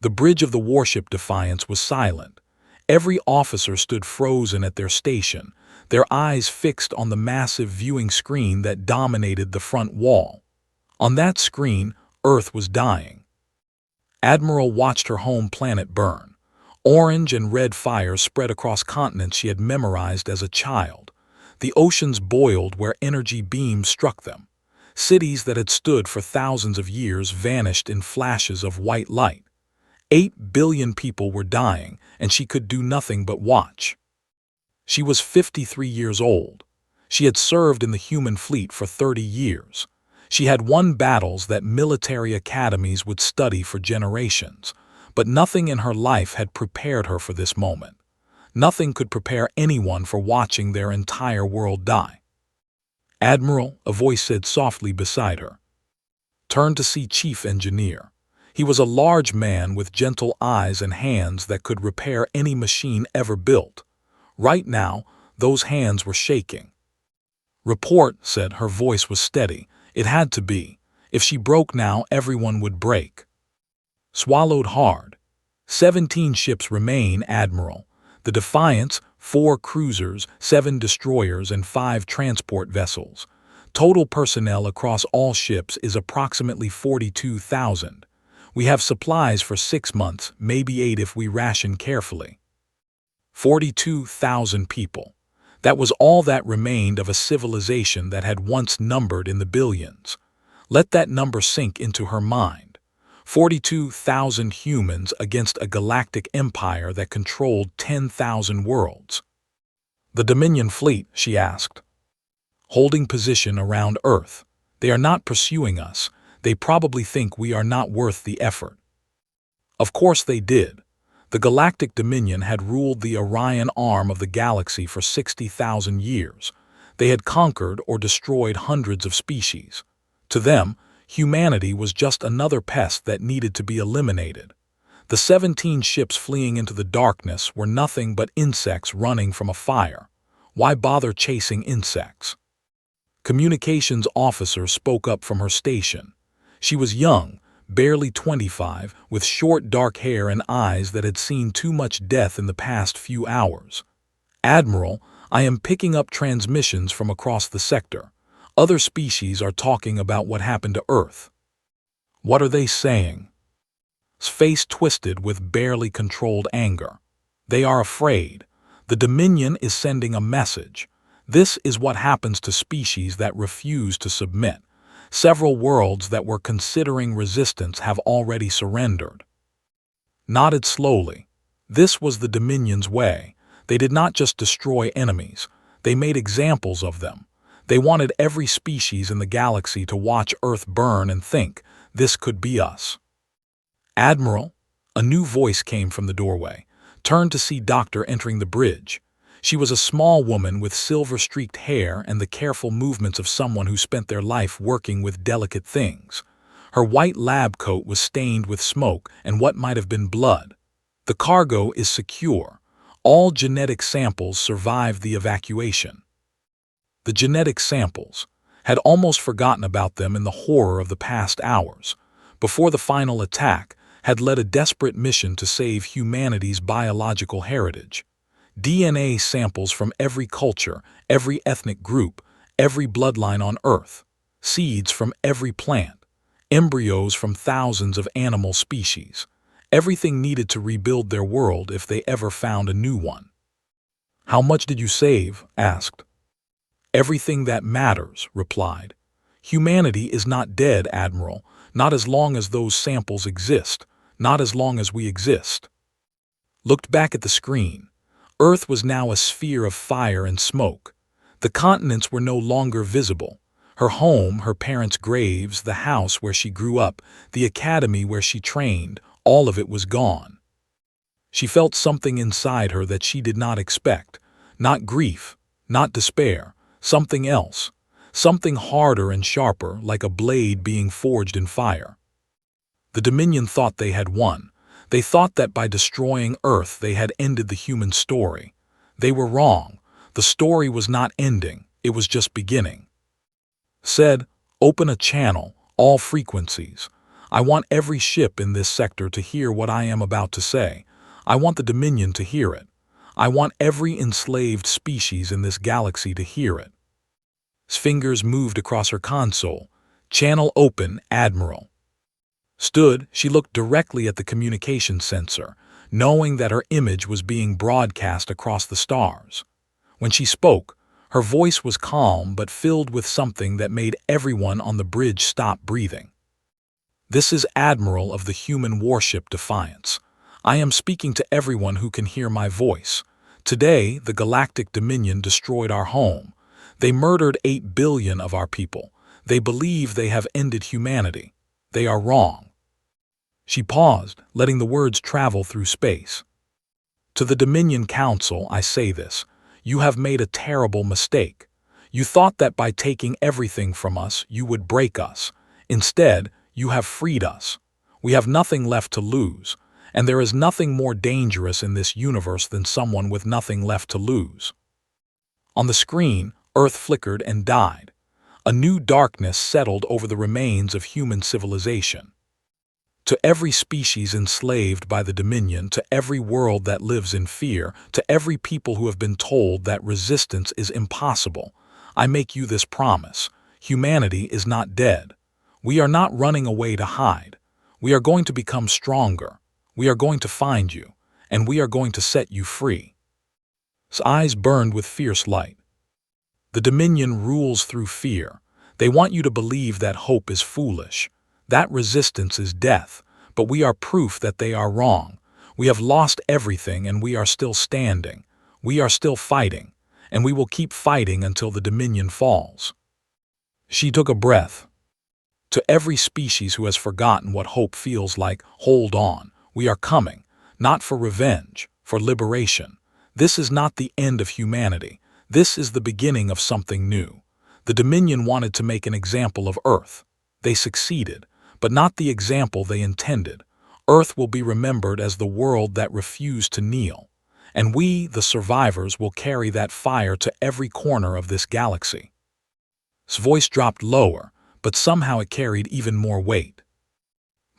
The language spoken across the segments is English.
The bridge of the warship Defiance was silent. Every officer stood frozen at their station, their eyes fixed on the massive viewing screen that dominated the front wall. On that screen, Earth was dying. Admiral watched her home planet burn. Orange and red fire spread across continents she had memorized as a child. The oceans boiled where energy beams struck them. Cities that had stood for thousands of years vanished in flashes of white light. 8 billion people were dying, and she could do nothing but watch. She was 53 years old. She had served in the human fleet for 30 years. She had won battles that military academies would study for generations, but nothing in her life had prepared her for this moment. Nothing could prepare anyone for watching their entire world die. "Admiral," a voice said softly beside her. Turn to see Chief Engineer. He was a large man with gentle eyes and hands that could repair any machine ever built. Right now, those hands were shaking. "Report," said. Her voice was steady. It had to be. If she broke now, everyone would break. Swallowed hard. 17 ships remain, Admiral. The Defiance, 4 cruisers, 7 destroyers, and 5 transport vessels. Total personnel across all ships is approximately 42,000. We have supplies for 6 months, maybe 8 if we ration carefully. 42,000 people. That was all that remained of a civilization that had once numbered in the billions. Let that number sink into her mind. 42,000 humans against a galactic empire that controlled 10,000 worlds. "The Dominion fleet?" she asked. "Holding position around Earth. They are not pursuing us. They probably think we are not worth the effort." Of course they did. The Galactic Dominion had ruled the Orion arm of the galaxy for 60,000 years. They had conquered or destroyed hundreds of species. To them, humanity was just another pest that needed to be eliminated. The 17 ships fleeing into the darkness were nothing but insects running from a fire. Why bother chasing insects? Communications officer spoke up from her station. She was young, barely 25, with short dark hair and eyes that had seen too much death in the past few hours. "Admiral, I am picking up transmissions from across the sector. Other species are talking about what happened to Earth." "What are they saying?" His face twisted with barely controlled anger. "They are afraid. The Dominion is sending a message. This is what happens to species that refuse to submit. Several worlds that were considering resistance have already surrendered." Nodded slowly. This was the Dominion's way. They did not just destroy enemies. They made examples of them. They wanted every species in the galaxy to watch Earth burn and think, this could be us. "Admiral," a new voice came from the doorway. Turned to see Doctor entering the bridge. She was a small woman with silver-streaked hair and the careful movements of someone who spent their life working with delicate things. Her white lab coat was stained with smoke and what might have been blood. "The cargo is secure. All genetic samples survived the evacuation." The genetic samples. Had almost forgotten about them in the horror of the past hours. Before the final attack, had led a desperate mission to save humanity's biological heritage. DNA samples from every culture, every ethnic group, every bloodline on Earth. Seeds from every plant. Embryos from thousands of animal species. Everything needed to rebuild their world if they ever found a new one. "How much did you save?" asked. "Everything that matters," replied. "Humanity is not dead, Admiral, not as long as those samples exist, not as long as we exist." Looked back at the screen. Earth was now a sphere of fire and smoke. The continents were no longer visible. Her home, her parents' graves, the house where she grew up, the academy where she trained, all of it was gone. She felt something inside her that she did not expect. Not grief, not despair, something else. Something harder and sharper, like a blade being forged in fire. The Dominion thought they had won. They thought that by destroying Earth they had ended the human story. They were wrong. The story was not ending, it was just beginning. Said, "Open a channel, all frequencies. I want every ship in this sector to hear what I am about to say. I want the Dominion to hear it. I want every enslaved species in this galaxy to hear it." His fingers moved across her console. "Channel open, Admiral." Stood, she looked directly at the communication sensor, knowing that her image was being broadcast across the stars. When she spoke, her voice was calm but filled with something that made everyone on the bridge stop breathing. "This is Admiral of the human warship Defiance. I am speaking to everyone who can hear my voice. Today, the Galactic Dominion destroyed our home. They murdered 8 billion of our people. They believe they have ended humanity. They are wrong." She paused, letting the words travel through space. "To the Dominion Council, I say this. You have made a terrible mistake. You thought that by taking everything from us, you would break us. Instead, you have freed us. We have nothing left to lose, and there is nothing more dangerous in this universe than someone with nothing left to lose." On the screen, Earth flickered and died. A new darkness settled over the remains of human civilization. To every species enslaved by the Dominion, to every world that lives in fear, to every people who have been told that resistance is impossible, I make you this promise: humanity is not dead. We are not running away to hide. We are going to become stronger. We are going to find you, and we are going to set you free. His eyes burned with fierce light. The Dominion rules through fear. They want you to believe that hope is foolish. That resistance is death, but we are proof that they are wrong. We have lost everything and we are still standing. We are still fighting, and we will keep fighting until the Dominion falls. She took a breath. To every species who has forgotten what hope feels like, hold on. We are coming, not for revenge, for liberation. This is not the end of humanity. This is the beginning of something new. The Dominion wanted to make an example of Earth. They succeeded, but not the example they intended. Earth will be remembered as the world that refused to kneel. And we, the survivors, will carry that fire to every corner of this galaxy. His voice dropped lower, but somehow it carried even more weight.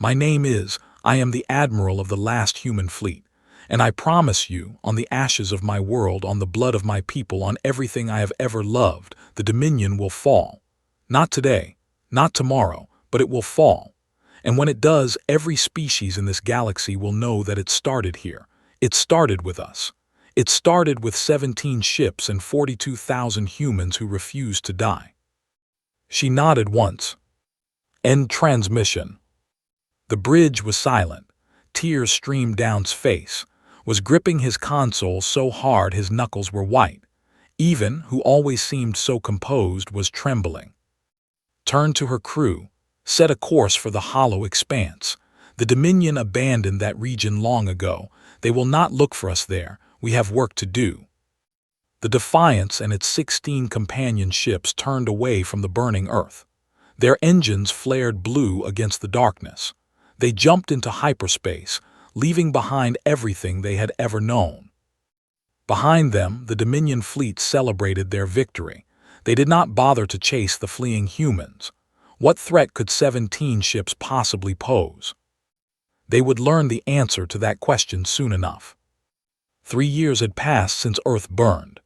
I am the Admiral of the last human fleet, and I promise you, on the ashes of my world, on the blood of my people, on everything I have ever loved, the Dominion will fall. Not today, not tomorrow, but it will fall. And when it does, every species in this galaxy will know that it started here. It started with us. It started with 17 ships and 42,000 humans who refused to die. She nodded once. End transmission. The bridge was silent. Tears streamed down his face, was gripping his console so hard his knuckles were white. Even, who always seemed so composed, was trembling. Turned to her crew. Set a course for the hollow expanse. The Dominion abandoned that region long ago. They will not look for us there. We have work to do. The Defiance and its 16 companion ships turned away from the burning Earth. Their engines flared blue against the darkness. They jumped into hyperspace, leaving behind everything they had ever known. Behind them, the Dominion fleet celebrated their victory. They did not bother to chase the fleeing humans. What threat could 17 ships possibly pose? They would learn the answer to that question soon enough. 3 years had passed since Earth burned.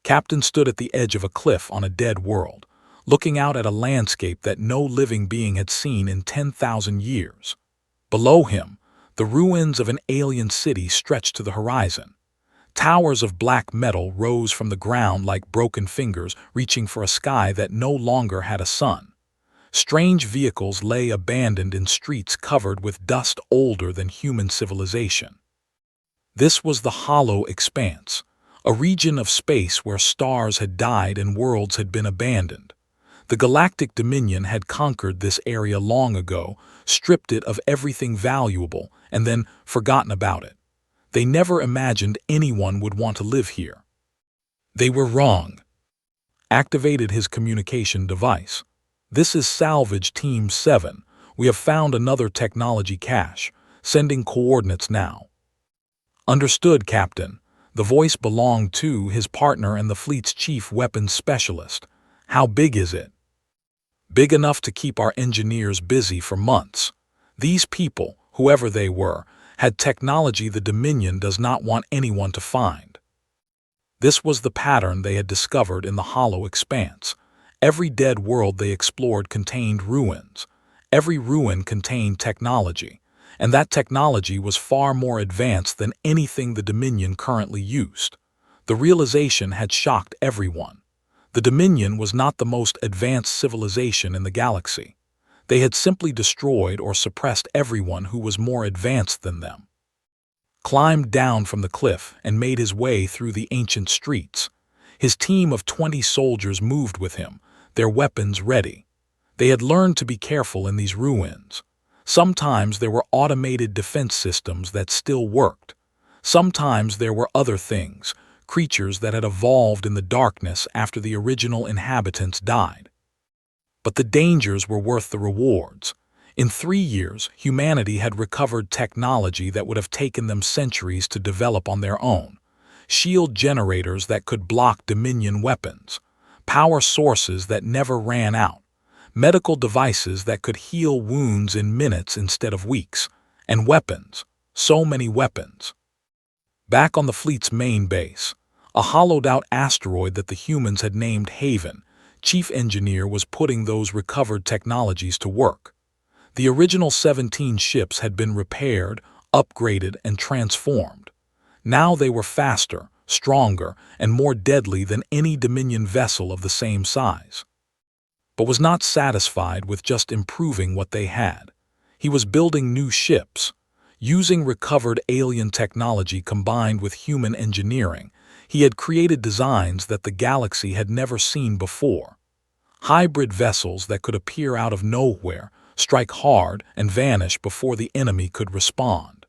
Captain stood at the edge of a cliff on a dead world, looking out at a landscape that no living being had seen in 10,000 years. Below him, the ruins of an alien city stretched to the horizon. Towers of black metal rose from the ground like broken fingers reaching for a sky that no longer had a sun. Strange vehicles lay abandoned in streets covered with dust older than human civilization. This was the hollow expanse, a region of space where stars had died and worlds had been abandoned. The Galactic Dominion had conquered this area long ago, stripped it of everything valuable, and then forgotten about it. They never imagined anyone would want to live here. They were wrong. Activated his communication device. This is Salvage Team 7. We have found another technology cache. Sending coordinates now. Understood, Captain. The voice belonged to his partner and the fleet's chief weapons specialist. How big is it? big enough to keep our engineers busy for months. These people, whoever they were, had technology the Dominion does not want anyone to find. This was the pattern they had discovered in the hollow expanse. Every dead world they explored contained ruins. Every ruin contained technology, and that technology was far more advanced than anything the Dominion currently used. The realization had shocked everyone. The Dominion was not the most advanced civilization in the galaxy. They had simply destroyed or suppressed everyone who was more advanced than them. Climbed down from the cliff and made his way through the ancient streets. His team of 20 soldiers moved with him, their weapons ready. They had learned to be careful in these ruins. Sometimes there were automated defense systems that still worked. Sometimes there were other things, creatures that had evolved in the darkness after the original inhabitants died. But the dangers were worth the rewards. In 3 years, humanity had recovered technology that would have taken them centuries to develop on their own. Shield generators that could block Dominion weapons. Power sources that never ran out. Medical devices that could heal wounds in minutes instead of weeks. And weapons. So many weapons. Back on the fleet's main base, a hollowed-out asteroid that the humans had named Haven, Chief Engineer was putting those recovered technologies to work. The original 17 ships had been repaired, upgraded, and transformed. Now they were faster, stronger, and more deadly than any Dominion vessel of the same size. But was not satisfied with just improving what they had. He was building new ships. Using recovered alien technology combined with human engineering, he had created designs that the galaxy had never seen before. Hybrid vessels that could appear out of nowhere, strike hard, and vanish before the enemy could respond.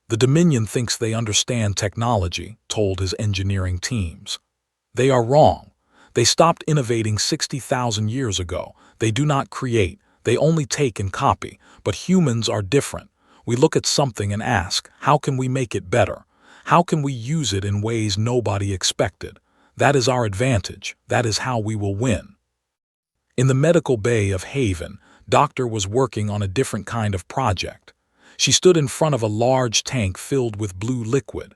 The Dominion thinks they understand technology, told his engineering teams. They are wrong. They stopped innovating 60,000 years ago. They do not create, they only take and copy. But humans are different. We look at something and ask, how can we make it better? How can we use it in ways nobody expected? That is our advantage. That is how we will win. In the medical bay of Haven, Doctor was working on a different kind of project. She stood in front of a large tank filled with blue liquid.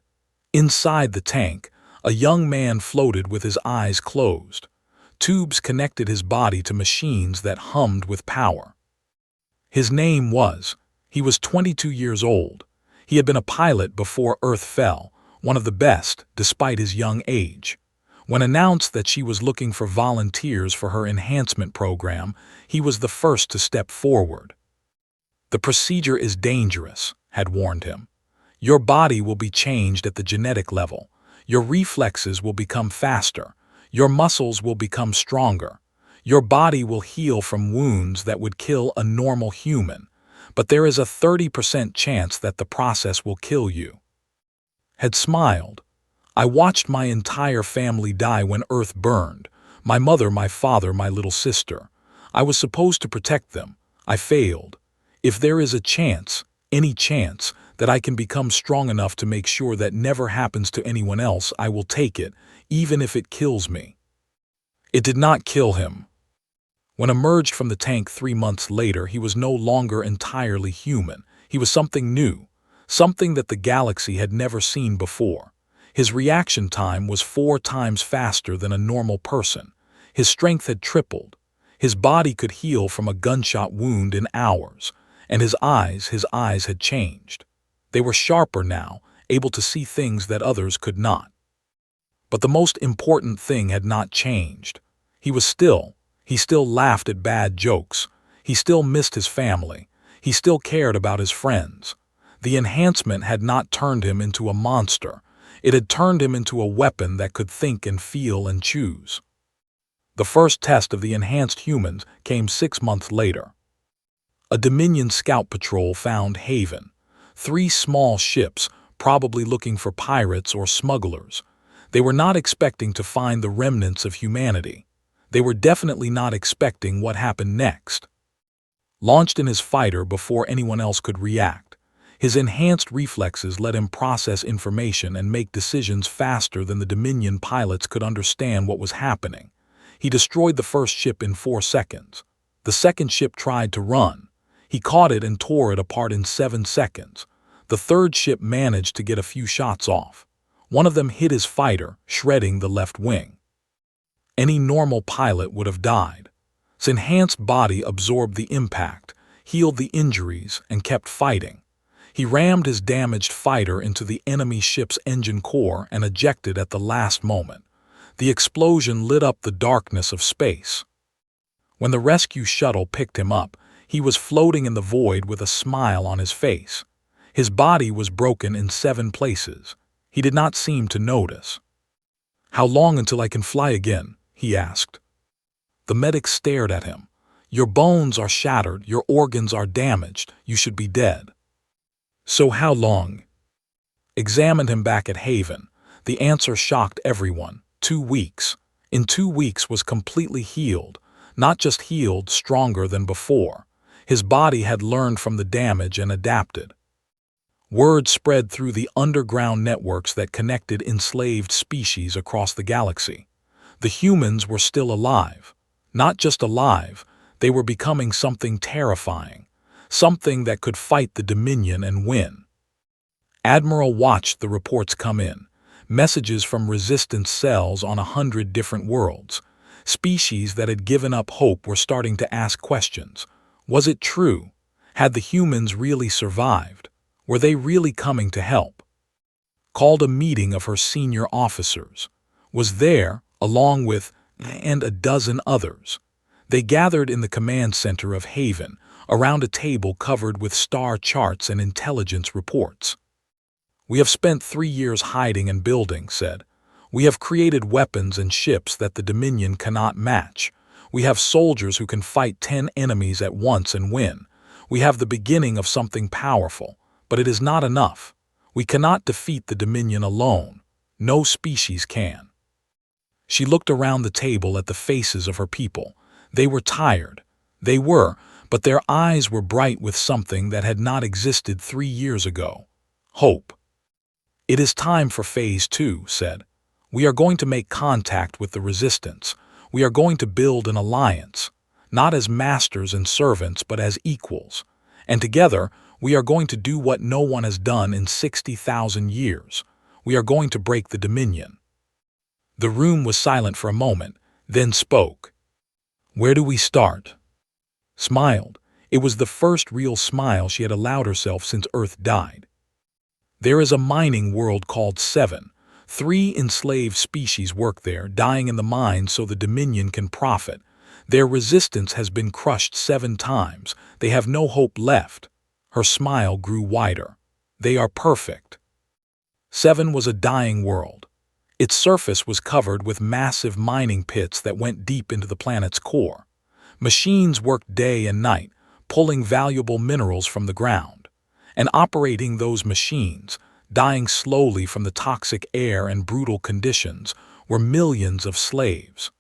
Inside the tank, a young man floated with his eyes closed. Tubes connected his body to machines that hummed with power. His name was, he was 22 years old. He had been a pilot before Earth fell, one of the best, despite his young age. When announced that she was looking for volunteers for her enhancement program, he was the first to step forward. The procedure is dangerous, had warned him. Your body will be changed at the genetic level. Your reflexes will become faster. Your muscles will become stronger. Your body will heal from wounds that would kill a normal human. But there is a 30% chance that the process will kill you. Had smiled. I watched my entire family die when Earth burned. My mother, my father, my little sister. I was supposed to protect them. I failed. If there is a chance, any chance, that I can become strong enough to make sure that never happens to anyone else, I will take it, even if it kills me. It did not kill him. When emerged from the tank 3 months later, he was no longer entirely human. He was something new, something that the galaxy had never seen before. His reaction time was 4 times faster than a normal person. His strength had tripled. His body could heal from a gunshot wound in hours. And his eyes had changed. They were sharper now, able to see things that others could not. But the most important thing had not changed. He still laughed at bad jokes. He still missed his family. He still cared about his friends. The enhancement had not turned him into a monster. It had turned him into a weapon that could think and feel and choose. The first test of the enhanced humans came 6 months later. A Dominion scout patrol found Haven. 3 small ships, probably looking for pirates or smugglers. They were not expecting to find the remnants of humanity. They were definitely not expecting what happened next. Launched in his fighter before anyone else could react, his enhanced reflexes let him process information and make decisions faster than the Dominion pilots could understand what was happening. He destroyed the first ship in 4 seconds. The second ship tried to run. He caught it and tore it apart in 7 seconds. The third ship managed to get a few shots off. One of them hit his fighter, shredding the left wing. Any normal pilot would have died. His enhanced body absorbed the impact, healed the injuries, and kept fighting. He rammed his damaged fighter into the enemy ship's engine core and ejected at the last moment. The explosion lit up the darkness of space. When the rescue shuttle picked him up, he was floating in the void with a smile on his face. His body was broken in 7 places. He did not seem to notice. "How long until I can fly again?" he asked. The medic stared at him. "Your bones are shattered, your organs are damaged, you should be dead." "So how long?" Examined him back at Haven. The answer shocked everyone. 2 weeks. In 2 weeks was completely healed. Not just healed, stronger than before. His body had learned from the damage and adapted. Word spread through the underground networks that connected enslaved species across the galaxy. The humans were still alive. Not just alive, they were becoming something terrifying. Something that could fight the Dominion and win. Admiral watched the reports come in. Messages from resistance cells on 100 different worlds. Species that had given up hope were starting to ask questions. Was it true? Had the humans really survived? Were they really coming to help? Called a meeting of her senior officers. Was there, along with, and a dozen others. They gathered in the command center of Haven, around a table covered with star charts and intelligence reports. "We have spent 3 years hiding and building," said. "We have created weapons and ships that the Dominion cannot match. We have soldiers who can fight 10 enemies at once and win. We have the beginning of something powerful, but it is not enough. We cannot defeat the Dominion alone. No species can." She looked around the table at the faces of her people. They were tired. They were, but their eyes were bright with something that had not existed 3 years ago. Hope. "It is time for Phase 2, said. "We are going to make contact with the Resistance. We are going to build an alliance, not as masters and servants, but as equals. And together, we are going to do what no one has done in 60,000 years. We are going to break the Dominion." The room was silent for a moment, then spoke. "Where do we start?" Smiled. It was the first real smile she had allowed herself since Earth died. "There is a mining world called 7. 3 enslaved species work there, dying in the mines so the Dominion can profit. Their resistance has been crushed 7 times. They have no hope left." Her smile grew wider. "They are perfect." 7 was a dying world. Its surface was covered with massive mining pits that went deep into the planet's core. Machines worked day and night, pulling valuable minerals from the ground. And operating those machines, dying slowly from the toxic air and brutal conditions, were millions of slaves.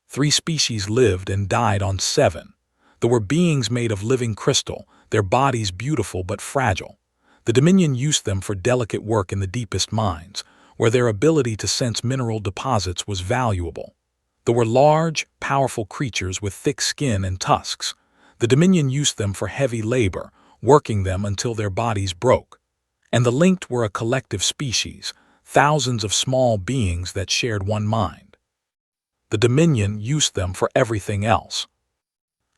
3 species lived and died on 7. There were beings made of living crystal, their bodies beautiful but fragile. The Dominion used them for delicate work in the deepest mines, where their ability to sense mineral deposits was valuable. There were large, powerful creatures with thick skin and tusks. The Dominion used them for heavy labor, working them until their bodies broke. And the linked were a collective species, thousands of small beings that shared one mind. The Dominion used them for everything else.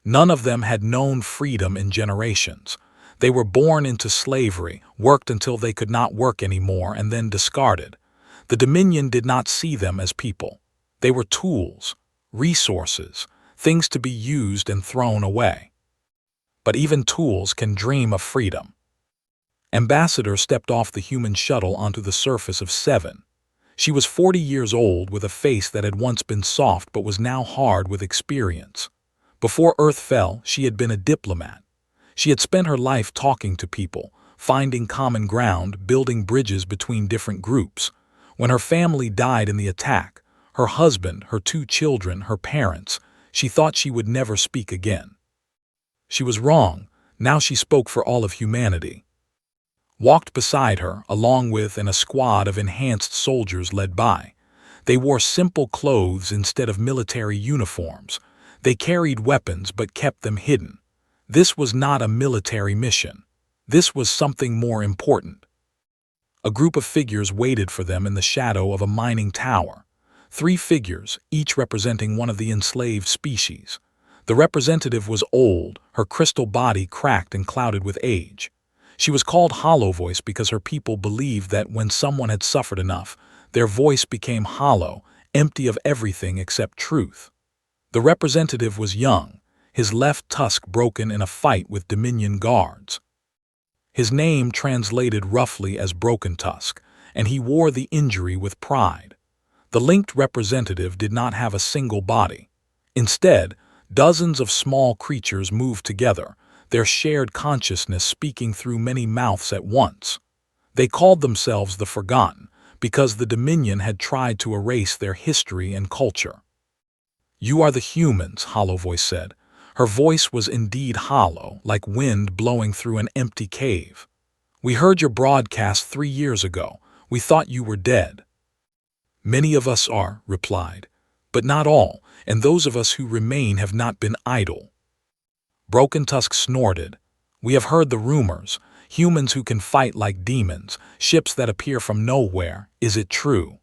None of them had known freedom in generations. They were born into slavery, worked until they could not work anymore, and then discarded. The Dominion did not see them as people. They were tools, resources, things to be used and thrown away. But even tools can dream of freedom. Ambassador stepped off the human shuttle onto the surface of 7. She was 40 years old with a face that had once been soft but was now hard with experience. Before Earth fell, she had been a diplomat. She had spent her life talking to people, finding common ground, building bridges between different groups. When her family died in the attack, her husband, her 2 children, her parents, she thought she would never speak again. She was wrong. Now she spoke for all of humanity. Walked beside her, along with a squad of enhanced soldiers led by. They wore simple clothes instead of military uniforms. They carried weapons but kept them hidden. This was not a military mission. This was something more important. A group of figures waited for them in the shadow of a mining tower. 3 figures, each representing one of the enslaved species. The representative was old, her crystal body cracked and clouded with age. She was called Hollow Voice because her people believed that when someone had suffered enough, their voice became hollow, empty of everything except truth. The representative was young, his left tusk broken in a fight with Dominion guards. His name translated roughly as Broken Tusk, and he wore the injury with pride. The linked representative did not have a single body. Instead, dozens of small creatures moved together, their shared consciousness speaking through many mouths at once. They called themselves the Forgotten, because the Dominion had tried to erase their history and culture. "You are the humans," Hollow Voice said. Her voice was indeed hollow, like wind blowing through an empty cave. "We heard your broadcast 3 years ago. We thought you were dead." "Many of us are," replied, "but not all, and those of us who remain have not been idle." Broken Tusk snorted. "We have heard the rumors. Humans who can fight like demons, ships that appear from nowhere. Is it true?"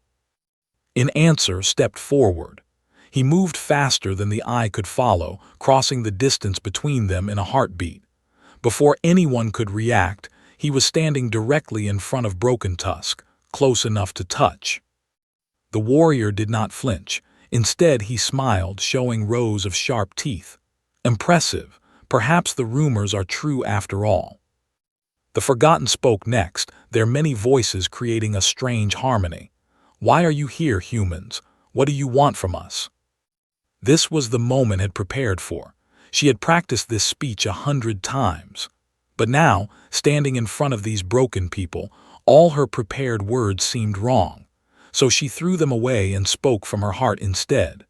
In answer stepped forward. He moved faster than the eye could follow, crossing the distance between them in a heartbeat. Before anyone could react, he was standing directly in front of Broken Tusk, close enough to touch. The warrior did not flinch. Instead, he smiled, showing rows of sharp teeth. "Impressive. Perhaps the rumors are true after all." The Forgotten spoke next, their many voices creating a strange harmony. "Why are you here, humans? What do you want from us?" This was the moment had prepared for. She had practiced this speech 100 times. But now, standing in front of these broken people, all her prepared words seemed wrong. So she threw them away and spoke from her heart instead.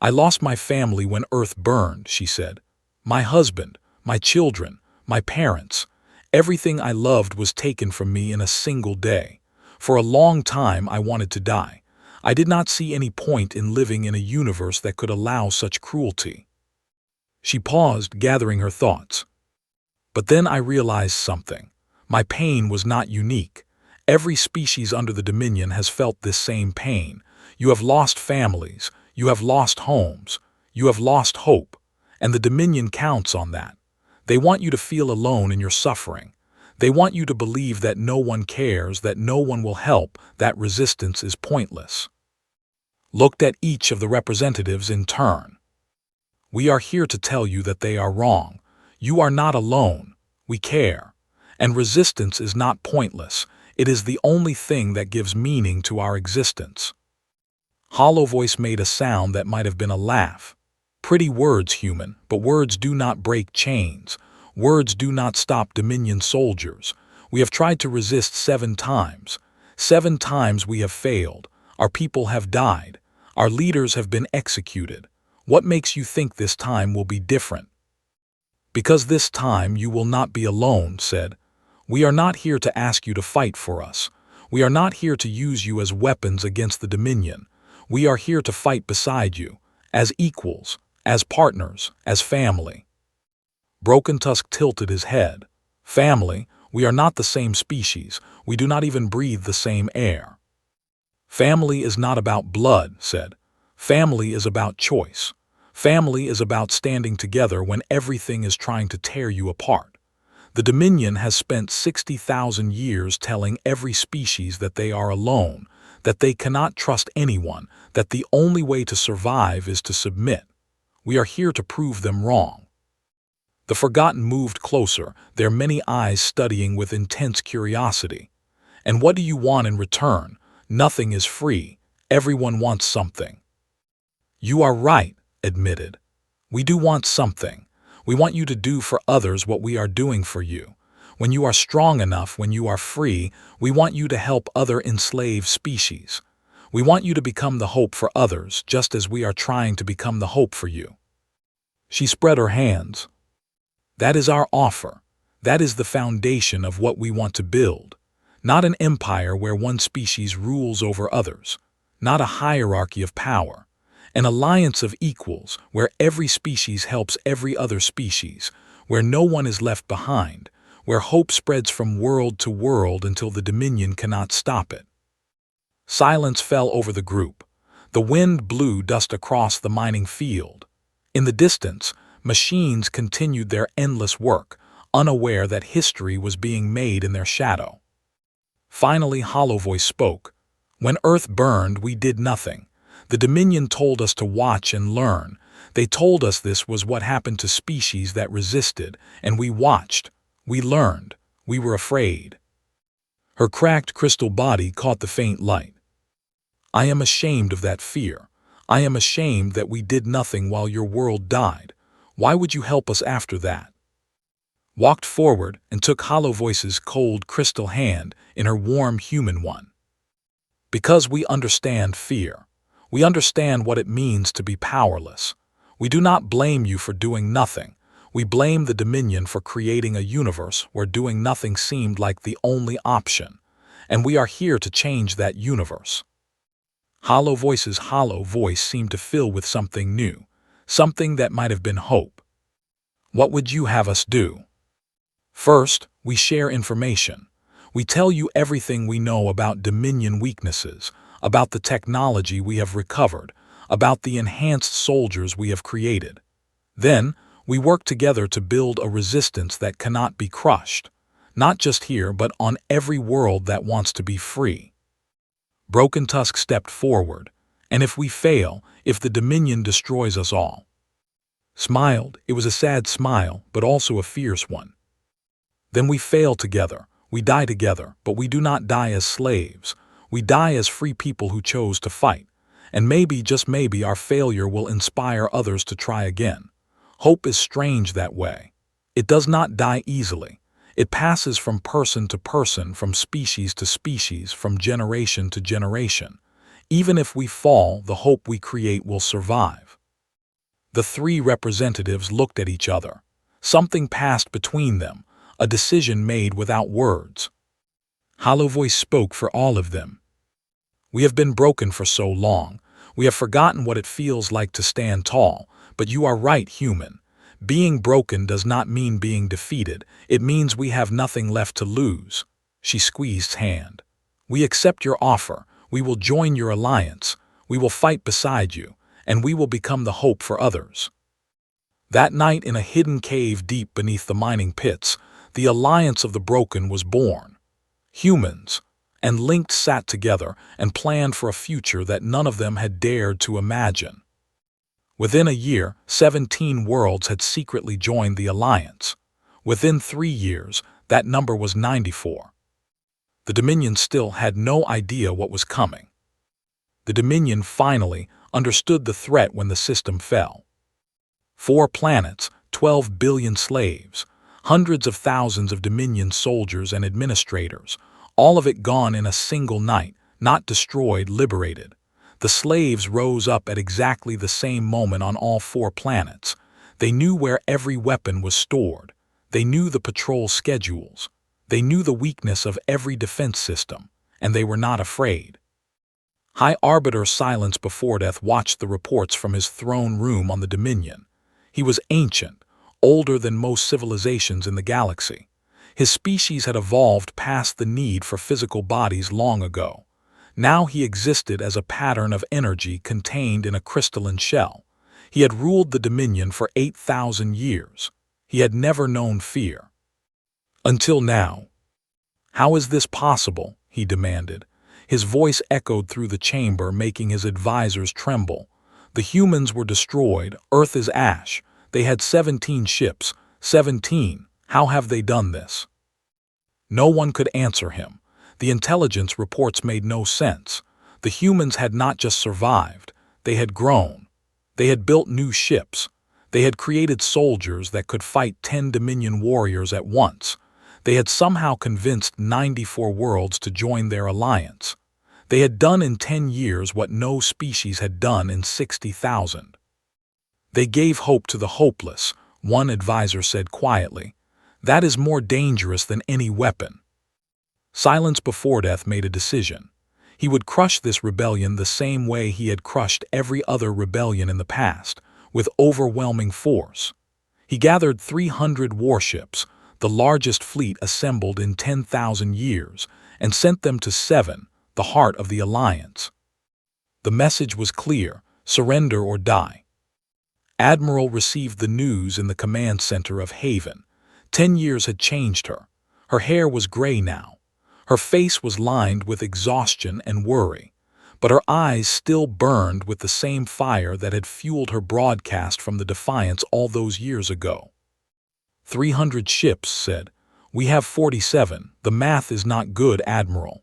"I lost my family when Earth burned," she said. "My husband, my children, my parents. Everything I loved was taken from me in a single day. For a long time I wanted to die. I did not see any point in living in a universe that could allow such cruelty." She paused, gathering her thoughts. "But then I realized something. My pain was not unique. Every species under the Dominion has felt this same pain. You have lost families, you have lost homes, you have lost hope, and the Dominion counts on that. They want you to feel alone in your suffering. They want you to believe that no one cares, that no one will help, that resistance is pointless." Looked at each of the representatives in turn. "We are here to tell you that they are wrong. You are not alone. We care. And resistance is not pointless. It is the only thing that gives meaning to our existence." Hollow Voice made a sound that might have been a laugh. "Pretty words, human, but words do not break chains. Words do not stop Dominion soldiers. We have tried to resist 7 times. 7 times we have failed. Our people have died. Our leaders have been executed. What makes you think this time will be different?" "Because this time you will not be alone," said. "We are not here to ask you to fight for us. We are not here to use you as weapons against the Dominion. We are here to fight beside you, as equals, as partners, as family." Broken Tusk tilted his head. "Family? We are not the same species. We do not even breathe the same air." "Family is not about blood," said. "Family is about choice. Family is about standing together when everything is trying to tear you apart. The Dominion has spent 60,000 years telling every species that they are alone, that they cannot trust anyone, that the only way to survive is to submit. We are here to prove them wrong." The Forgotten moved closer, their many eyes studying with intense curiosity. "And what do you want in return? Nothing is free. Everyone wants something." "You are right," admitted. "We do want something. We want you to do for others what we are doing for you. When you are strong enough, when you are free, we want you to help other enslaved species. We want you to become the hope for others, just as we are trying to become the hope for you." She spread her hands. "That is our offer. That is the foundation of what we want to build. Not an empire where one species rules over others. Not a hierarchy of power. An alliance of equals, where every species helps every other species, where no one is left behind, where hope spreads from world to world until the Dominion cannot stop it. Silence fell over the group. The wind blew dust across the mining field. In the distance, machines continued their endless work, unaware that history was being made in their shadow. Finally, Hollow Voice spoke. When Earth burned, we did nothing. The Dominion told us to watch and learn. They told us this was what happened to species that resisted, and we watched. We learned. We were afraid. Her cracked crystal body caught the faint light. I am ashamed of that fear. I am ashamed that we did nothing while your world died. Why would you help us after that? Walked forward and took Hollow Voice's cold crystal hand in her warm human one. Because we understand fear. We understand what it means to be powerless. We do not blame you for doing nothing. We blame the Dominion for creating a universe where doing nothing seemed like the only option, and we are here to change that universe. Hollow Voice's hollow voice seemed to fill with something new, something that might have been hope. What would you have us do? First, we share information. We tell you everything we know about Dominion weaknesses, about the technology we have recovered, about the enhanced soldiers we have created. Then, we work together to build a resistance that cannot be crushed, not just here but on every world that wants to be free. Broken Tusk stepped forward, and if we fail, if the Dominion destroys us all. Smiled, it was a sad smile, but also a fierce one. Then we fail together, we die together, but we do not die as slaves. We die as free people who chose to fight. And maybe, just maybe, our failure will inspire others to try again. Hope is strange that way. It does not die easily. It passes from person to person, from species to species, from generation to generation. Even if we fall, the hope we create will survive. The three representatives looked at each other. Something passed between them, a decision made without words. Hollow Voice spoke for all of them. We have been broken for so long. We have forgotten what it feels like to stand tall. But you are right, human. Being broken does not mean being defeated. It means we have nothing left to lose. She squeezed his hand. We accept your offer. We will join your alliance. We will fight beside you, and we will become the hope for others. That night, in a hidden cave deep beneath the mining pits, the alliance of the broken was born. Humans and Linked sat together and planned for a future that none of them had dared to imagine. Within a year, 17 worlds had secretly joined the alliance. Within 3 years, that number was 94. The Dominion still had no idea what was coming. The Dominion finally understood the threat when the system fell. 4 planets, 12 billion slaves, hundreds of thousands of Dominion soldiers and administrators, all of it gone in a single night, not destroyed, liberated. The slaves rose up at exactly the same moment on all 4 planets. They knew where every weapon was stored. They knew the patrol schedules. They knew the weakness of every defense system, and they were not afraid. High Arbiter Silence Before Death watched the reports from his throne room on the Dominion. He was ancient, older than most civilizations in the galaxy. His species had evolved past the need for physical bodies long ago. Now he existed as a pattern of energy contained in a crystalline shell. He had ruled the Dominion for 8,000 years. He had never known fear. Until now. How is this possible? He demanded. His voice echoed through the chamber, making his advisors tremble. The humans were destroyed. Earth is ash. They had 17 ships. 17. How have they done this? No one could answer him. The intelligence reports made no sense. The humans had not just survived. They had grown. They had built new ships. They had created soldiers that could fight 10 Dominion warriors at once. They had somehow convinced 94 worlds to join their alliance. They had done in 10 years what no species had done in 60,000. They gave hope to the hopeless, one advisor said quietly. That is more dangerous than any weapon. Silence Before Death made a decision. He would crush this rebellion the same way he had crushed every other rebellion in the past, with overwhelming force. He gathered 300 warships, the largest fleet assembled in 10,000 years, and sent them to Seven, the heart of the Alliance. The message was clear: surrender or die. Admiral received the news in the command center of Haven. 10 years had changed her. Her hair was gray now. Her face was lined with exhaustion and worry, but her eyes still burned with the same fire that had fueled her broadcast from the Defiance all those years ago. 300 ships said, "We have 47. The math is not good, Admiral."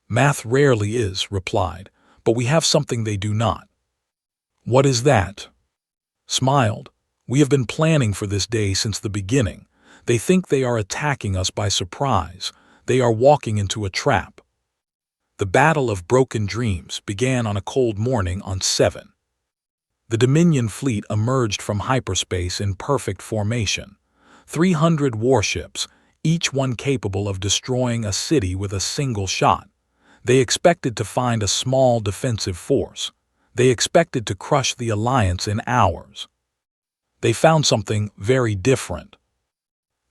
"Math rarely is," replied, "but we have something they do not." "What is that?" Smiled. "We have been planning for this day since the beginning. They think they are attacking us by surprise. They are walking into a trap." The Battle of Broken Dreams began on a cold morning on Seven. The Dominion fleet emerged from hyperspace in perfect formation. 300 warships, each one capable of destroying a city with a single shot. They expected to find a small defensive force. They expected to crush the Alliance in hours. They found something very different.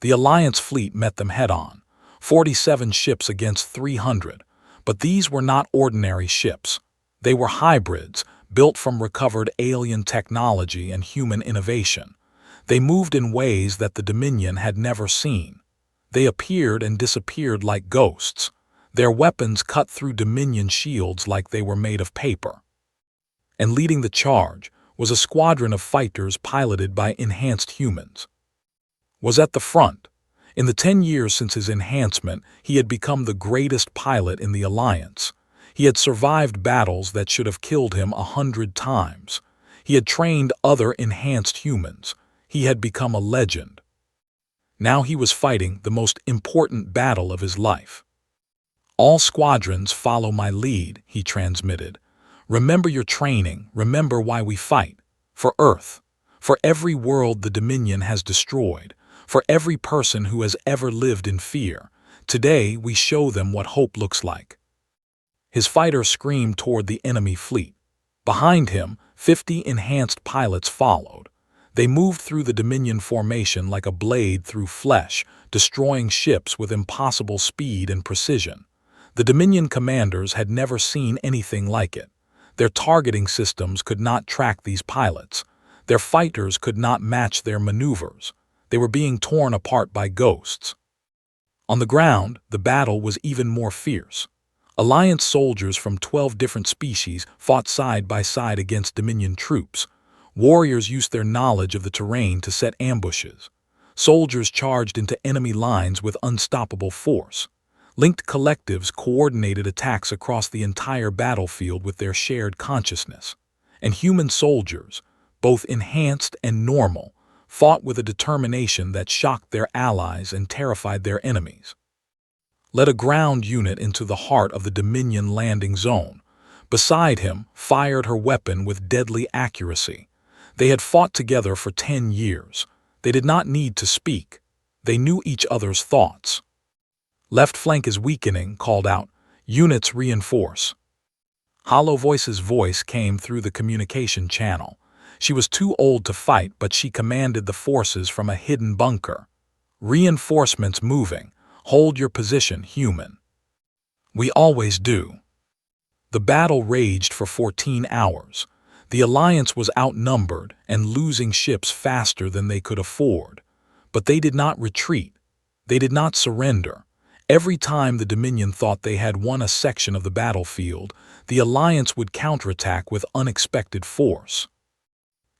The Alliance fleet met them head-on, 47 ships against 300, but these were not ordinary ships. They were hybrids, built from recovered alien technology and human innovation. They moved in ways that the Dominion had never seen. They appeared and disappeared like ghosts. Their weapons cut through Dominion shields like they were made of paper. And leading the charge was a squadron of fighters piloted by enhanced humans. Was at the front. In the 10 years since his enhancement, he had become the greatest pilot in the Alliance. He had survived battles that should have killed him 100 times. He had trained other enhanced humans. He had become a legend. Now he was fighting the most important battle of his life. "All squadrons follow my lead," he transmitted. "Remember your training, remember why we fight. For Earth. For every world the Dominion has destroyed. For every person who has ever lived in fear. Today we show them what hope looks like." His fighter screamed toward the enemy fleet. Behind him, 50 enhanced pilots followed. They moved through the Dominion formation like a blade through flesh, destroying ships with impossible speed and precision. The Dominion commanders had never seen anything like it. Their targeting systems could not track these pilots. Their fighters could not match their maneuvers. They were being torn apart by ghosts. On the ground, the battle was even more fierce. Alliance soldiers from 12 different species fought side by side against Dominion troops. Warriors used their knowledge of the terrain to set ambushes. Soldiers charged into enemy lines with unstoppable force. Linked collectives coordinated attacks across the entire battlefield with their shared consciousness. And human soldiers, both enhanced and normal, fought with a determination that shocked their allies and terrified their enemies. Led a ground unit into the heart of the Dominion landing zone. Beside him, fired her weapon with deadly accuracy. They had fought together for 10 years. They did not need to speak. They knew each other's thoughts. "Left flank is weakening," called out. "Units reinforce." Hollow Voice's voice came through the communication channel. She was too old to fight, but she commanded the forces from a hidden bunker. "Reinforcements moving. Hold your position, human." "We always do." The battle raged for 14 hours. The Alliance was outnumbered and losing ships faster than they could afford. But they did not retreat. They did not surrender. Every time the Dominion thought they had won a section of the battlefield, the Alliance would counterattack with unexpected force.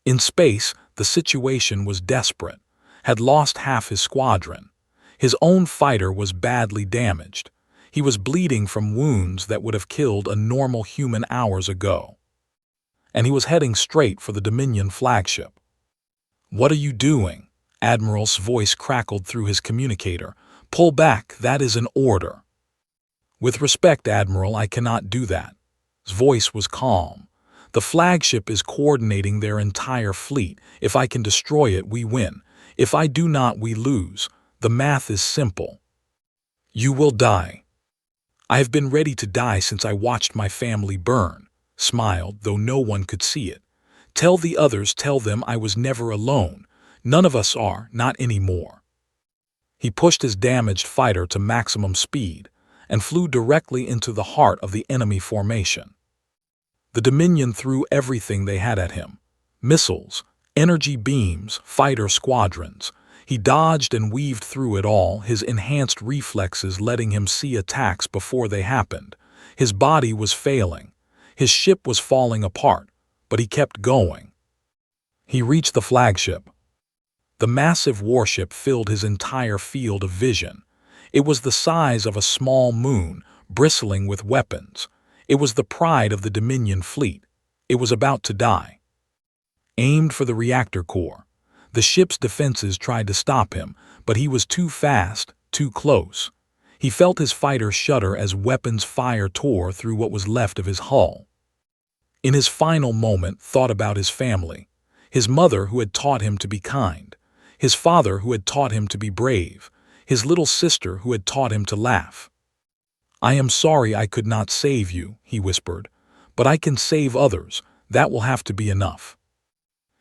In space, the situation was desperate. Had lost half his squadron. His own fighter was badly damaged. He was bleeding from wounds that would have killed a normal human hours ago. And he was heading straight for the Dominion flagship. "What are you doing?" Admiral's voice crackled through his communicator. "Pull back, that is an order." "With respect, Admiral, I cannot do that." His voice was calm. "The flagship is coordinating their entire fleet. If I can destroy it, we win. If I do not, we lose. The math is simple." "You will die." I have been ready to die since I watched my family burn, smiled, though no one could see it. Tell the others, tell them I was never alone. None of us are, not anymore. He pushed his damaged fighter to maximum speed and flew directly into the heart of the enemy formation. The Dominion threw everything they had at him. Missiles, energy beams, fighter squadrons. He dodged and weaved through it all, his enhanced reflexes letting him see attacks before they happened. His body was failing. His ship was falling apart, but he kept going. He reached the flagship. The massive warship filled his entire field of vision. It was the size of a small moon, bristling with weapons. It was the pride of the Dominion fleet. It was about to die. Aimed for the reactor core. The ship's defenses tried to stop him, but he was too fast, too close. He felt his fighter shudder as weapons fire tore through what was left of his hull. In his final moment, thought about his family. His mother who had taught him to be kind. His father who had taught him to be brave. His little sister who had taught him to laugh. I am sorry I could not save you, he whispered, but I can save others. That will have to be enough.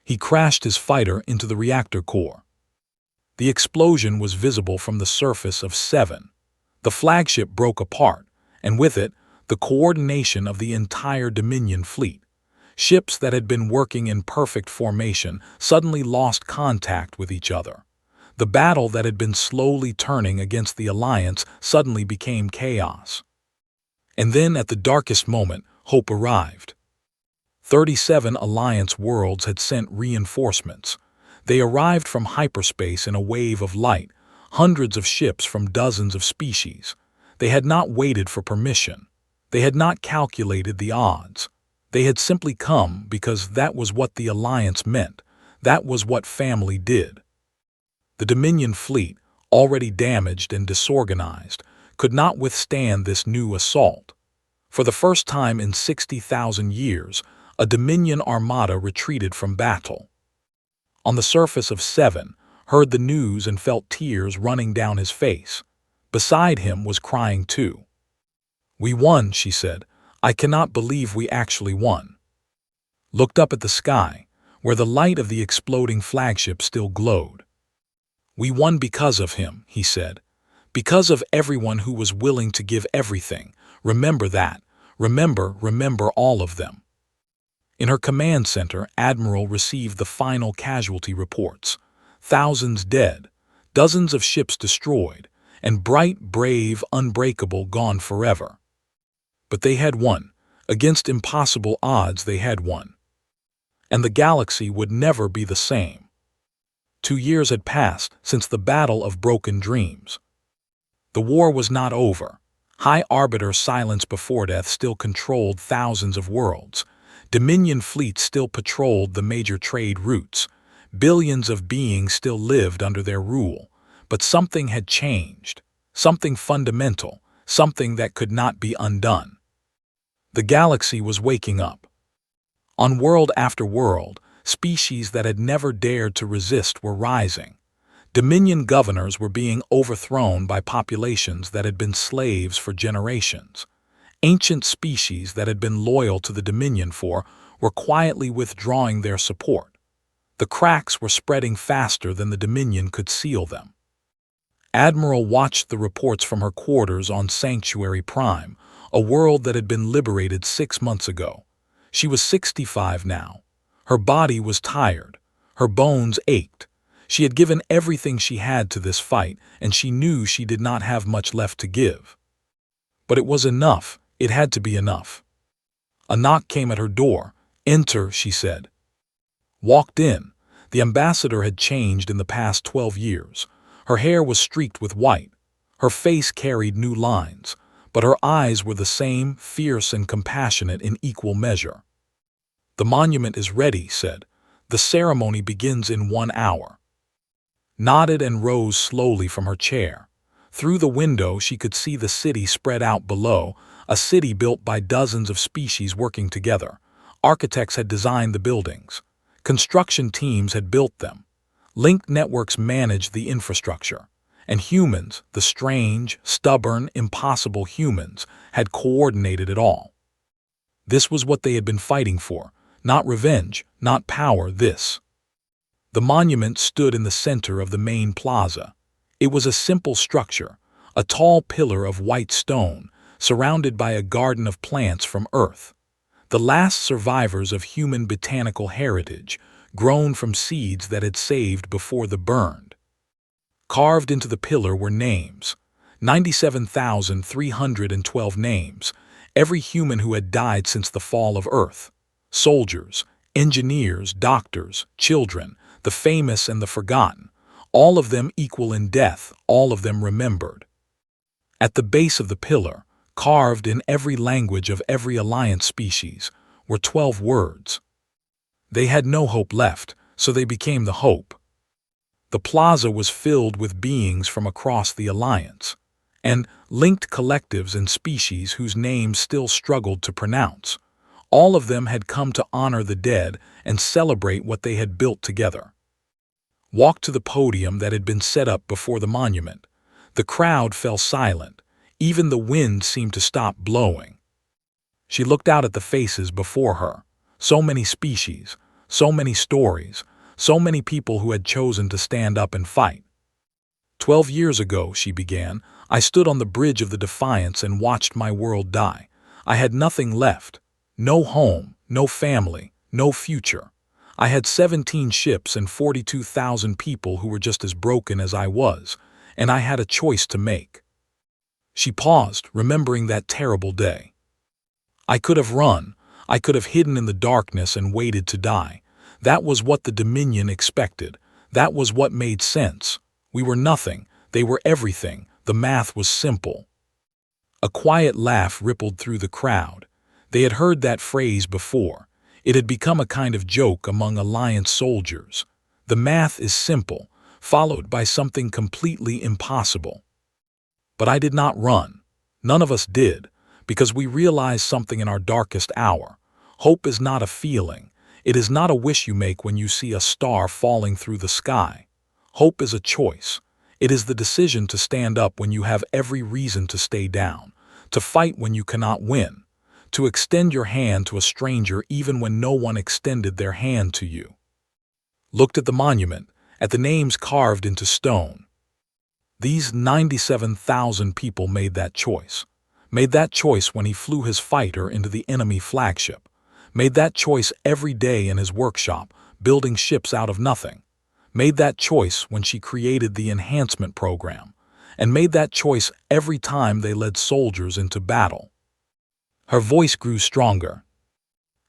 He crashed his fighter into the reactor core. The explosion was visible from the surface of 7. The flagship broke apart, and with it, the coordination of the entire Dominion fleet. Ships that had been working in perfect formation suddenly lost contact with each other. The battle that had been slowly turning against the Alliance suddenly became chaos. And then, at the darkest moment, hope arrived. 37 Alliance worlds had sent reinforcements. They arrived from hyperspace in a wave of light, hundreds of ships from dozens of species. They had not waited for permission. They had not calculated the odds. They had simply come because that was what the Alliance meant. That was what family did. The Dominion fleet, already damaged and disorganized, could not withstand this new assault. For the first time in 60,000 years, a Dominion armada retreated from battle. On the surface of 7, heard the news and felt tears running down his face. Beside him was crying too. We won, she said. I cannot believe we actually won. Looked up at the sky, where the light of the exploding flagship still glowed. We won because of him, he said. Because of everyone who was willing to give everything. Remember that. Remember all of them. In her command center, Admiral received the final casualty reports. Thousands dead, dozens of ships destroyed, and bright, brave, unbreakable gone forever. But they had won. Against impossible odds they had won. And the galaxy would never be the same. 2 years had passed since the Battle of Broken Dreams. The war was not over. High Arbiter Silence Before Death still controlled thousands of worlds. Dominion fleets still patrolled the major trade routes. Billions of beings still lived under their rule. But something had changed. Something fundamental. Something that could not be undone. The galaxy was waking up. On world after world, species that had never dared to resist were rising. Dominion governors were being overthrown by populations that had been slaves for generations. Ancient species that had been loyal to the Dominion were quietly withdrawing their support. The cracks were spreading faster than the Dominion could seal them. Admiral watched the reports from her quarters on Sanctuary Prime, a world that had been liberated 6 months ago. She was 65 now. Her body was tired. Her bones ached. She had given everything she had to this fight, and she knew she did not have much left to give. But it was enough. It had to be enough. A knock came at her door. Enter, she said. Walked in. The ambassador had changed in the past 12 years. Her hair was streaked with white. Her face carried new lines, but her eyes were the same, fierce and compassionate in equal measure. The monument is ready, said. The ceremony begins in 1 hour. Nodded and rose slowly from her chair. Through the window she could see the city spread out below, a city built by dozens of species working together. Architects had designed the buildings. Construction teams had built them. Linked networks managed the infrastructure. And humans, the strange, stubborn, impossible humans, had coordinated it all. This was what they had been fighting for. Not revenge, not power, this. The monument stood in the center of the main plaza. It was a simple structure, a tall pillar of white stone, surrounded by a garden of plants from Earth. The last survivors of human botanical heritage, grown from seeds that had saved before the burned. Carved into the pillar were names, 97,312 names, every human who had died since the fall of Earth. Soldiers, engineers, doctors, children, the famous and the forgotten, all of them equal in death, all of them remembered. At the base of the pillar, carved in every language of every Alliance species, were 12 words. They had no hope left, so they became the hope. The plaza was filled with beings from across the Alliance, and linked collectives and species whose names still struggled to pronounce. All of them had come to honor the dead and celebrate what they had built together. Walked to the podium that had been set up before the monument. The crowd fell silent. Even the wind seemed to stop blowing. She looked out at the faces before her. So many species, so many stories, so many people who had chosen to stand up and fight. 12 years ago, she began, I stood on the bridge of the Defiance and watched my world die. I had nothing left. No home, no family, no future. I had 17 ships and 42,000 people who were just as broken as I was, and I had a choice to make. She paused, remembering that terrible day. I could have run. I could have hidden in the darkness and waited to die. That was what the Dominion expected. That was what made sense. We were nothing. They were everything. The math was simple. A quiet laugh rippled through the crowd. They had heard that phrase before. It had become a kind of joke among Alliance soldiers. The math is simple, followed by something completely impossible. But I did not run. None of us did, because we realized something in our darkest hour. Hope is not a feeling. It is not a wish you make when you see a star falling through the sky. Hope is a choice. It is the decision to stand up when you have every reason to stay down, to fight when you cannot win, to extend your hand to a stranger even when no one extended their hand to you. Looked at the monument, at the names carved into stone. These 97,000 people made that choice. Made that choice when he flew his fighter into the enemy flagship. Made that choice every day in his workshop, building ships out of nothing. Made that choice when she created the enhancement program. And made that choice every time they led soldiers into battle. Her voice grew stronger.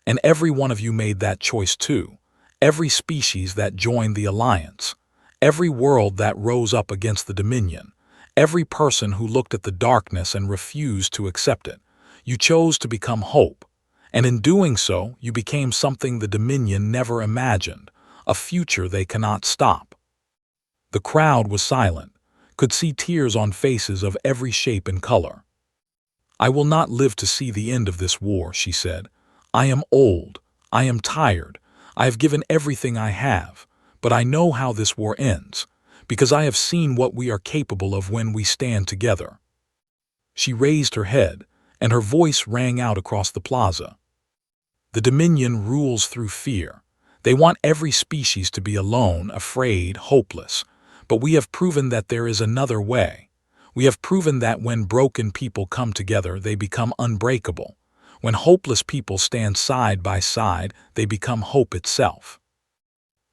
And every one of you made that choice too. Every species that joined the Alliance. Every world that rose up against the Dominion. Every person who looked at the darkness and refused to accept it. You chose to become hope. And in doing so, you became something the Dominion never imagined, a future they cannot stop. The crowd was silent, could see tears on faces of every shape and color. I will not live to see the end of this war, she said. I am old. I am tired. I have given everything I have, but I know how this war ends, because I have seen what we are capable of when we stand together. She raised her head, and her voice rang out across the plaza. The Dominion rules through fear. They want every species to be alone, afraid, hopeless. But we have proven that there is another way. We have proven that when broken people come together, they become unbreakable. When hopeless people stand side by side, they become hope itself.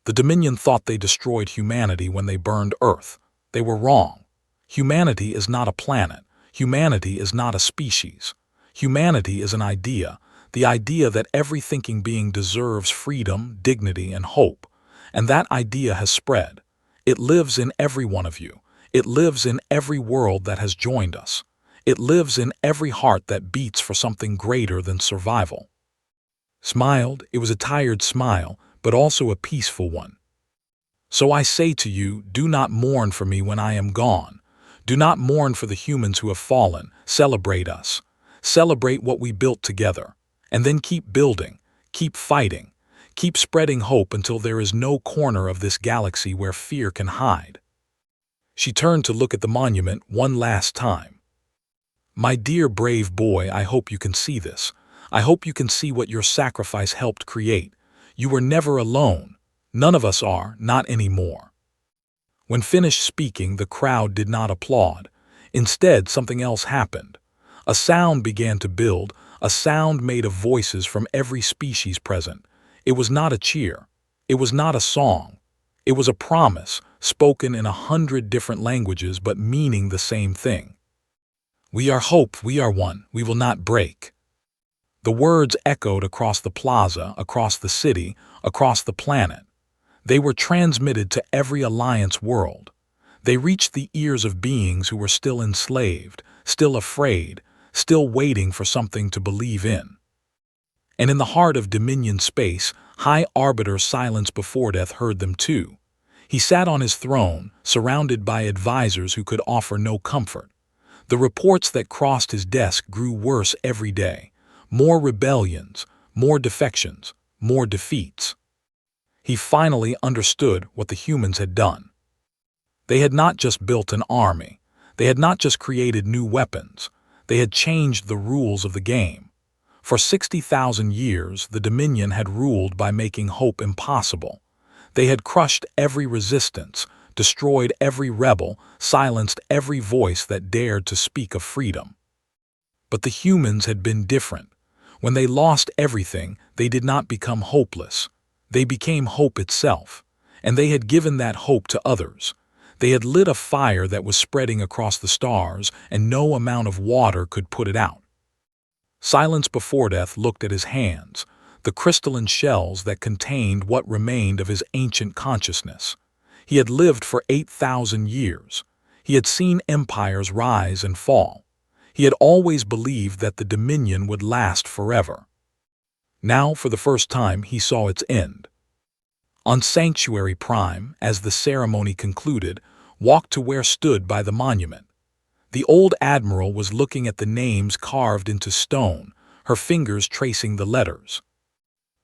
The Dominion thought they destroyed humanity when they burned Earth. They were wrong. Humanity is not a planet. Humanity is not a species. Humanity is an idea, the idea that every thinking being deserves freedom, dignity, and hope. And that idea has spread. It lives in every one of you. It lives in every world that has joined us. It lives in every heart that beats for something greater than survival. Smiled, it was a tired smile, but also a peaceful one. So I say to you, do not mourn for me when I am gone. Do not mourn for the humans who have fallen. Celebrate us. Celebrate what we built together. And then keep building, keep fighting, keep spreading hope until there is no corner of this galaxy where fear can hide. She turned to look at the monument one last time. My dear brave boy, I hope you can see this. I hope you can see what your sacrifice helped create. You were never alone. None of us are, not anymore. When finished speaking, the crowd did not applaud. Instead, something else happened. A sound began to build, a sound made of voices from every species present. It was not a cheer. It was not a song. It was a promise, spoken in 100 different languages but meaning the same thing. We are hope, we are one, we will not break. The words echoed across the plaza, across the city, across the planet. They were transmitted to every Alliance world. They reached the ears of beings who were still enslaved, still afraid, still waiting for something to believe in. And in the heart of Dominion space, High Arbiter Silence Beforedeath heard them too. He sat on his throne, surrounded by advisors who could offer no comfort. The reports that crossed his desk grew worse every day. More rebellions, more defections, more defeats. He finally understood what the humans had done. They had not just built an army. They had not just created new weapons. They had changed the rules of the game. For 60,000 years, the Dominion had ruled by making hope impossible. They had crushed every resistance, destroyed every rebel, silenced every voice that dared to speak of freedom. But the humans had been different. When they lost everything, they did not become hopeless. They became hope itself, and they had given that hope to others. They had lit a fire that was spreading across the stars, and no amount of water could put it out. Silence Beforedeath looked at his hands, the crystalline shells that contained what remained of his ancient consciousness. He had lived for 8,000 years. He had seen empires rise and fall. He had always believed that the Dominion would last forever. Now, for the first time, he saw its end. On Sanctuary Prime, as the ceremony concluded, walked to where stood by the monument. The old admiral was looking at the names carved into stone, her fingers tracing the letters.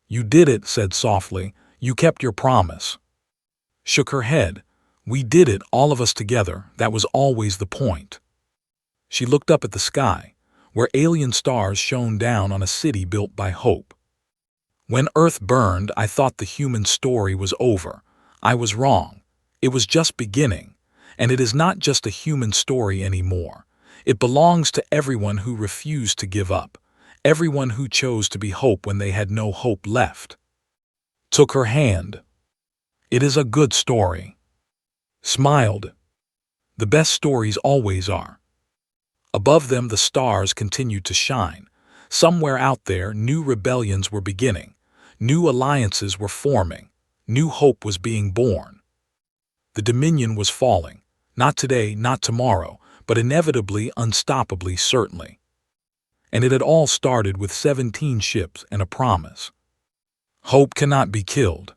You did it, said softly. You kept your promise. Shook her head. We did it, all of us together. That was always the point. She looked up at the sky, where alien stars shone down on a city built by hope. When Earth burned, I thought the human story was over. I was wrong. It was just beginning. And it is not just a human story anymore. It belongs to everyone who refused to give up, everyone who chose to be hope when they had no hope left. Took her hand. It is a good story. Smiled. The best stories always are. Above them the stars continued to shine. Somewhere out there, new rebellions were beginning. New alliances were forming. New hope was being born. The Dominion was falling. Not today, not tomorrow, but inevitably, unstoppably, certainly. And it had all started with 17 ships and a promise. Hope cannot be killed.